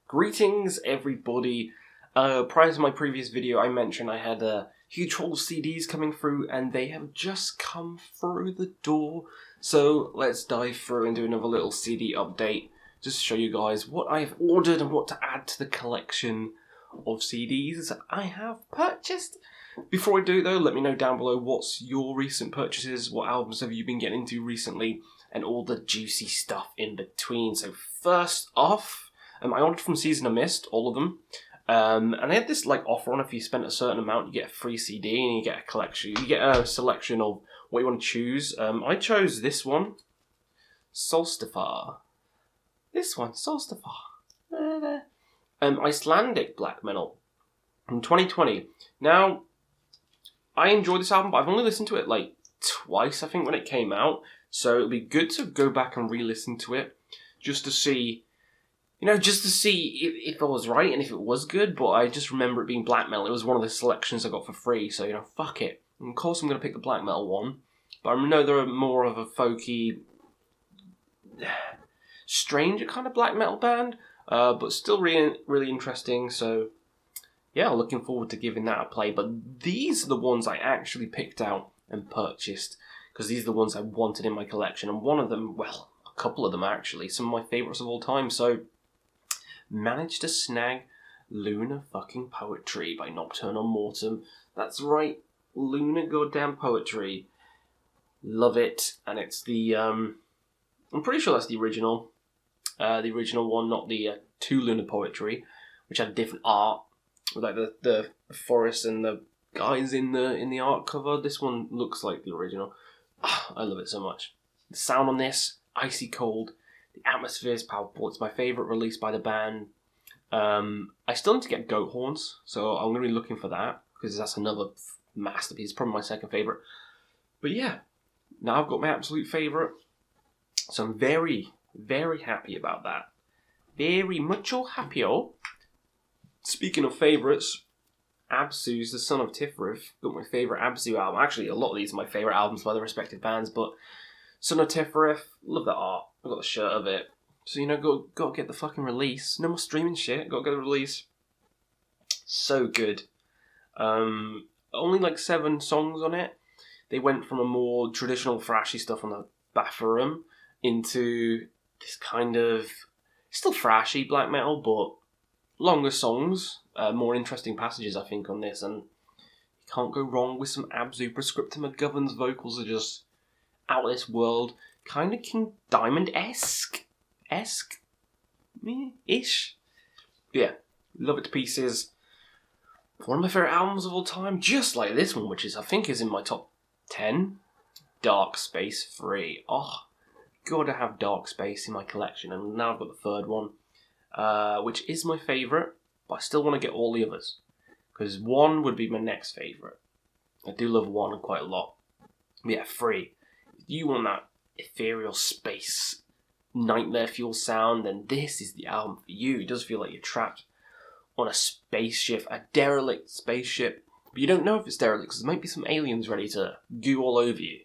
Greetings, everybody. Prior to my previous video, I mentioned I had a huge haul of CDs coming through, and they have just come through the door. So let's dive through and do another little CD update, just to show you guys what I've ordered and what to add to the collection of CDs I have purchased. Before I do though, let me know down below what's your recent purchases, what albums have you been getting into recently, and all the juicy stuff in between. So first off, I ordered from Season of Mist, all of them. And they had this offer on if you spent a certain amount, you get a free CD and you get a collection. You get a selection of what you want to choose. I chose this one, Solstifar. Solstifar. Icelandic black metal in 2020. Now, I enjoyed this album, but I've only listened to it twice, I think, when it came out. So it'll be good to go back and re-listen to it, just to see, if I was right and if it was good. But I just remember it being black metal. It was one of the selections I got for free, so, fuck it. And of course I'm going to pick the black metal one. But I know they're more of a folky, stranger kind of black metal band, but still really interesting, so yeah, looking forward to giving that a play. But these are the ones I actually picked out and purchased, because these are the ones I wanted in my collection, and one of them, well, a couple of them actually, some of my favourites of all time, so managed to snag Lunar fucking Poetry by Nokturnal Mortum. That's right, Lunar goddamn Poetry. Love it, and it's the, I'm pretty sure that's the original one, not the two Lunar Poetry, which had different art, with the forest and the guys in the art cover. This one looks like the original. I love it so much. The sound on this, icy cold. The atmosphere is powerful. It's my favourite release by the band. I still need to get Goat Horns, so I'm going to be looking for that, because that's another masterpiece. Probably my second favourite. But yeah, now I've got my absolute favourite. So I'm very, very happy about that. Very mucho happier. Speaking of favourites, Absu's The Son of Tifrith. Got my favourite Absu album. Actually, a lot of these are my favourite albums by the respective bands, but Son of Tifrith, love that art. I've got the shirt of it. So, got to get the fucking release. No more streaming shit, got to get the release. So good. Only 7 songs on it. They went from a more traditional thrashy stuff on the Bathroom into this kind of, still thrashy black metal, but longer songs, more interesting passages, I think, on this, and you can't go wrong with some Absu. Prescriptum McGovern's vocals are just out of this world, kind of King Diamond-esque, ish. Yeah, love it to pieces. One of my favourite albums of all time, just like this one, which I think is in my top 10, Darkspace 3. Oh, gotta have Darkspace in my collection, and now I've got the third one. Which is my favourite, but I still want to get all the others, because 1 would be my next favourite. I do love 1 quite a lot. But yeah, 3. If you want that ethereal space, nightmare fuel sound, then this is the album for you. It does feel like you're trapped on a spaceship, a derelict spaceship, but you don't know if it's derelict, because there might be some aliens ready to goo all over you.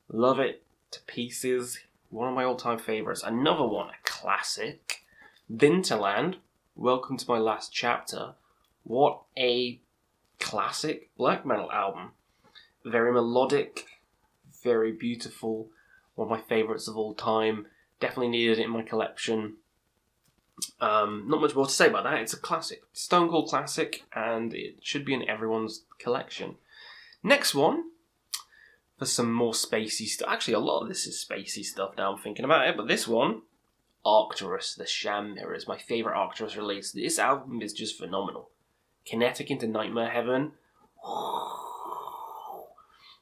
Love it to pieces. One of my all-time favourites. Another one, a classic. Vinterland, Welcome to My Last Chapter. What a classic black metal album. Very melodic, very beautiful. One of my favourites of all time. Definitely needed it in my collection. Not much more to say about that. It's a classic. Stone Cold classic, and it should be in everyone's collection. Next one, for some more spacey stuff. Actually, a lot of this is spacey stuff now I'm thinking about it, but this one, Arcturus, The Sham Mirrors, my favourite Arcturus release. This album is just phenomenal. Kinetic into Nightmare Heaven.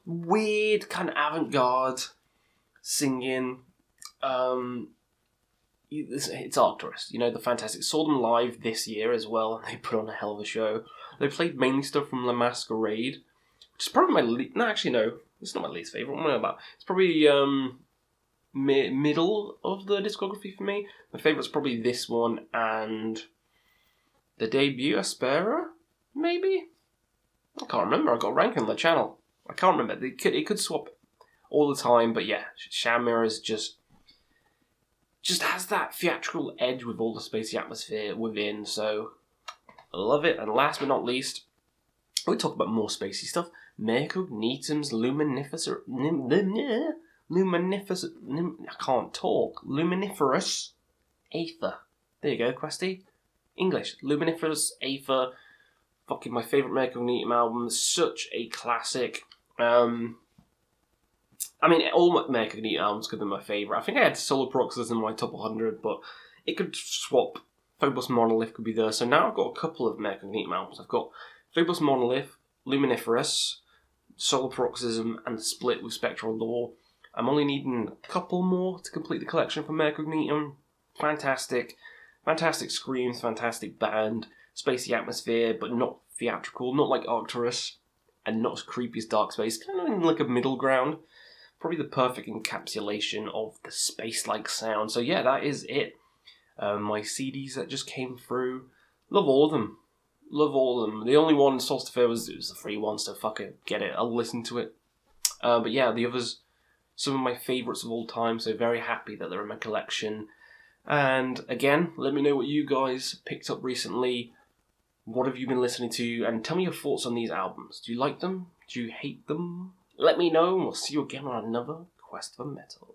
Weird, kind of avant-garde singing. It's Arcturus, the fantastic. Saw them live this year as well, and they put on a hell of a show. They played mainly stuff from La Masquerade, which is probably no, it's not my least favourite. What am I about? It's probably middle of the discography for me. My favourite's probably this one and the debut, Aspera, maybe? I can't remember. I've got a ranking on the channel. I can't remember. It could swap all the time, but yeah, Sham Mirrors just just has that theatrical edge with all the spacey atmosphere within, so I love it. And last but not least, we talk about more spacey stuff. Mercognitum's Luminiferous Aether. There you go, Questy. English. Luminiferous Aether. Fucking my favourite Mercognitum album. Such a classic. I mean, all my Mercognitum albums could be my favourite. I think I had Solar Paroxysm in my top 100, but it could swap. Phobos Monolith could be there. So now I've got a couple of Mercognitum albums. I've got Phobos Monolith, Luminiferous, Solar Paroxysm, and Split with Spectral Law. I'm only needing a couple more to complete the collection for Mercognitum. Fantastic. Fantastic screams, fantastic band, spacey atmosphere, but not theatrical, not like Arcturus, and not as creepy as Darkspace, kind of in like a middle ground. Probably the perfect encapsulation of the space-like sound. So yeah, that is it. My CDs that just came through, love all of them. Love all of them. The only one, Solstifar, was the free one, so fuck it, get it, I'll listen to it. But yeah, the others, some of my favourites of all time, so very happy that they're in my collection. And again, let me know what you guys picked up recently. What have you been listening to? And tell me your thoughts on these albums. Do you like them? Do you hate them? Let me know, and we'll see you again on another Quest for Metal.